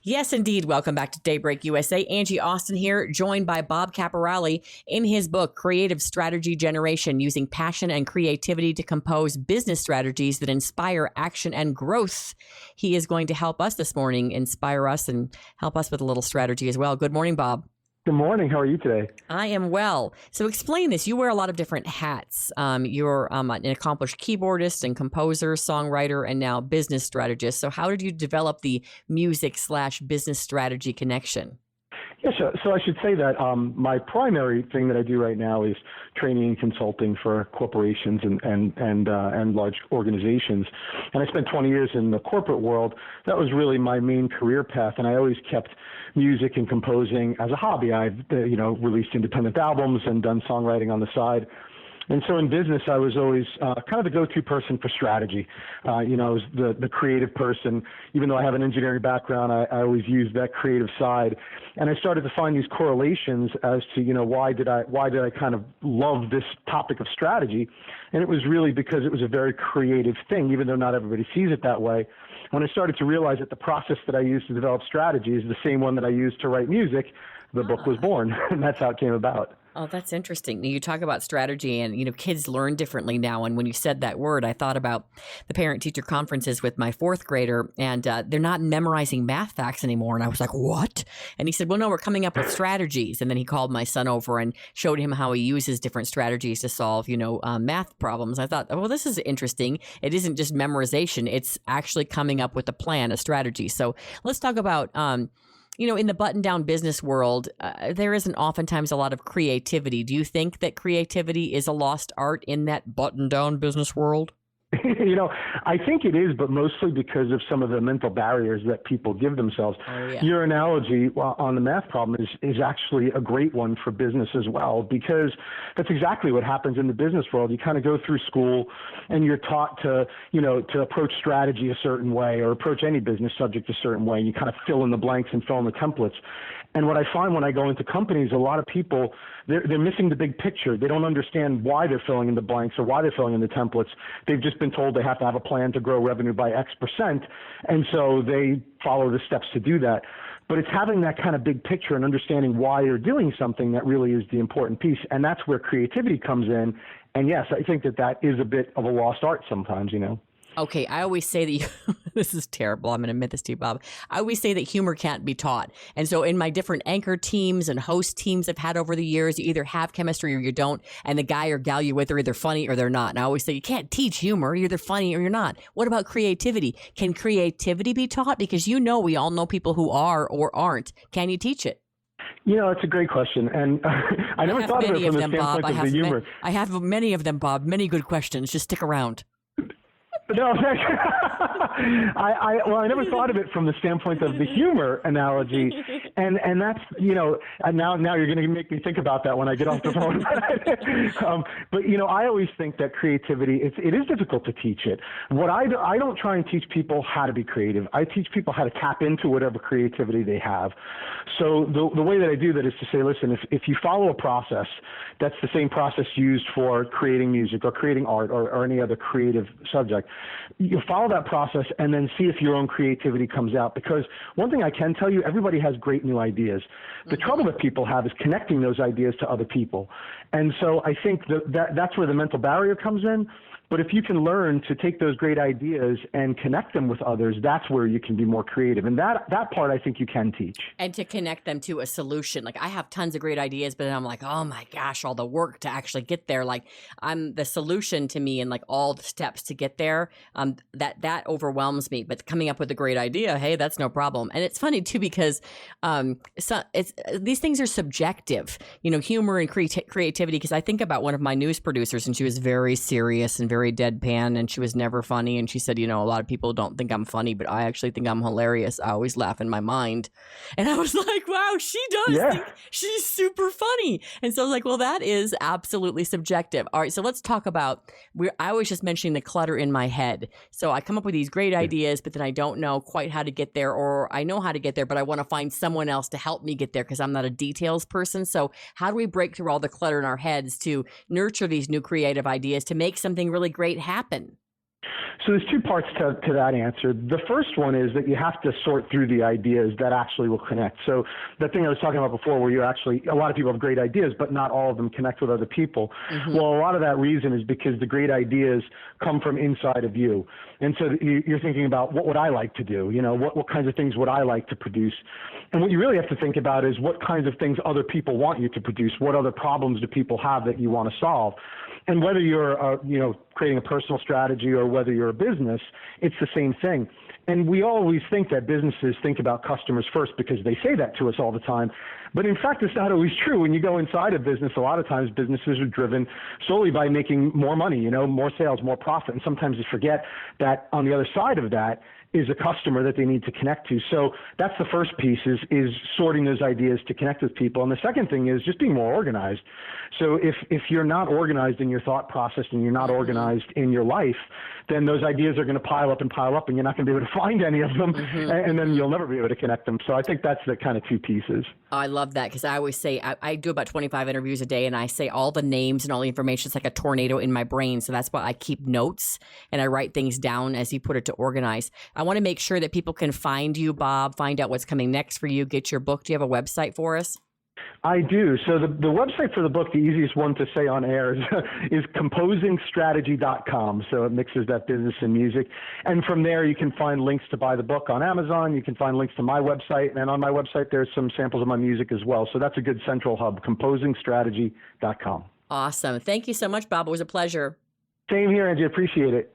Yes, indeed. Welcome back to Daybreak USA. Angie Austin here, joined by Bob Caporale in his book, Creative Strategy Generation, using passion and creativity to compose business strategies that inspire action and growth. He is going to help us this morning, inspire us and help us with a little strategy as well. Good morning, Bob. Good morning. How are you today? I am well. So explain this. You wear a lot of different hats. You're an accomplished keyboardist and composer, songwriter, and now business strategist. So how did you develop the music/business strategy connection? Yeah, so I should say that my primary thing that I do right now is training and consulting for corporations and large organizations. And I spent 20 years in the corporate world. That was really my main career path, and I always kept music and composing as a hobby. I've released independent albums and done songwriting on the side. And so in business, I was always kind of the go-to person for strategy. I was the creative person. Even though I have an engineering background, I always used that creative side. And I started to find these correlations as to, why did I kind of love this topic of strategy? And it was really because it was a very creative thing, even though not everybody sees it that way. When I started to realize that the process that I used to develop strategy is the same one that I used to write music, the book was born, and that's how it came about. Oh, that's interesting. You talk about strategy and, kids learn differently now. And when you said that word, I thought about the parent-teacher conferences with my fourth grader, and they're not memorizing math facts anymore. And I was like, what? And he said, well, no, we're coming up with strategies. And then he called my son over and showed him how he uses different strategies to solve, math problems. I thought, well, this is interesting. It isn't just memorization. It's actually coming up with a plan, a strategy. So let's talk about in the button-down business world, there isn't oftentimes a lot of creativity. Do you think that creativity is a lost art in that button-down business world? I think it is, but mostly because of some of the mental barriers that people give themselves. Oh, yeah. Your analogy on the math problem is actually a great one for business as well, because that's exactly what happens in the business world. You kind of go through school and you're taught to approach strategy a certain way or approach any business subject a certain way. And you kind of fill in the blanks and fill in the templates. And what I find when I go into companies, a lot of people, they're missing the big picture. They don't understand why they're filling in the blanks or why they're filling in the templates. They've just been told they have to have a plan to grow revenue by X%, and so they follow the steps to do that. But it's having that kind of big picture and understanding why you're doing something that really is the important piece, and that's where creativity comes in. And yes, I think that is a bit of a lost art sometimes, Okay, I always say that this is terrible. I'm going to admit this to you, Bob. I always say that humor can't be taught. And so in my different anchor teams and host teams I've had over the years, you either have chemistry or you don't. And the guy or gal you're with are either funny or they're not. And I always say you can't teach humor. You're either funny or you're not. What about creativity? Can creativity be taught? Because we all know people who are or aren't. Can you teach it? It's a great question. And I never thought of it from the standpoint of the humor. I have many of them, Bob. Many good questions. Just stick around. No, I never thought of it from the standpoint of the humor analogy, and that's now you're going to make me think about that when I get off the phone. But I always think that creativity it is difficult to teach it. What I don't try and teach people how to be creative. I teach people how to tap into whatever creativity they have. So the way that I do that is to say, listen, if you follow a process, that's the same process used for creating music or creating art or any other creative subject. You follow that process and then see if your own creativity comes out. Because one thing I can tell you, everybody has great new ideas. The trouble that people have is connecting those ideas to other people. And so I think that's where the mental barrier comes in. But if you can learn to take those great ideas and connect them with others, that's where you can be more creative. And that part I think you can teach. And to connect them to a solution. Like I have tons of great ideas, but then I'm like, oh my gosh, all the work to actually get there. Like I'm the solution to me and like all the steps to get there. That overwhelms me. But coming up with a great idea, hey, that's no problem. And it's funny too, because these things are subjective, humor and creativity. Because I think about one of my news producers, and she was very serious and very deadpan, and she was never funny. And she said, a lot of people don't think I'm funny, but I actually think I'm hilarious. I always laugh in my mind. And I was like, wow, she does think she's super funny. And so I was like, well, that is absolutely subjective. All right, so let's talk about, I was just mentioning the clutter in my head. So I come up with these great ideas, but then I don't know quite how to get there, or I know how to get there, but I want to find someone else to help me get there because I'm not a details person. So how do we break through all the clutter in our heads to nurture these new creative ideas to make something really great happen? So there's two parts to that answer. The first one is that you have to sort through the ideas that actually will connect. So the thing I was talking about before, where a lot of people have great ideas, but not all of them connect with other people. Mm-hmm. Well, a lot of that reason is because the great ideas come from inside of you. And so you're thinking about, what would I like to do? What kinds of things would I like to produce? And what you really have to think about is, what kinds of things other people want you to produce? What other problems do people have that you want to solve? And whether you're, creating a personal strategy or whether you're a business, it's the same thing. And we always think that businesses think about customers first because they say that to us all the time. But in fact, it's not always true. When you go inside a business, a lot of times businesses are driven solely by making more money, more sales, more profit. And sometimes they forget that on the other side of that is a customer that they need to connect to. So that's the first piece, is sorting those ideas to connect with people. And the second thing is just being more organized. So if you're not organized in your thought process and you're not organized in your life, then those ideas are going to pile up, and you're not going to be able to find any of them, and then you'll never be able to connect them. So I think that's the kind of two pieces. I love that, because I always say, I do about 25 interviews a day, and I say all the names and all the information. It's like a tornado in my brain. So that's why I keep notes and I write things down, as you put it, to organize. I want to make sure that people can find you, Bob, find out what's coming next for you, get your book. Do you have a website for us? I do. So the website for the book, the easiest one to say on air, is composingstrategy.com. So it mixes that business and music. And from there, you can find links to buy the book on Amazon. You can find links to my website. And on my website, there's some samples of my music as well. So that's a good central hub, composingstrategy.com. Awesome. Thank you so much, Bob. It was a pleasure. Same here, Angie. Appreciate it.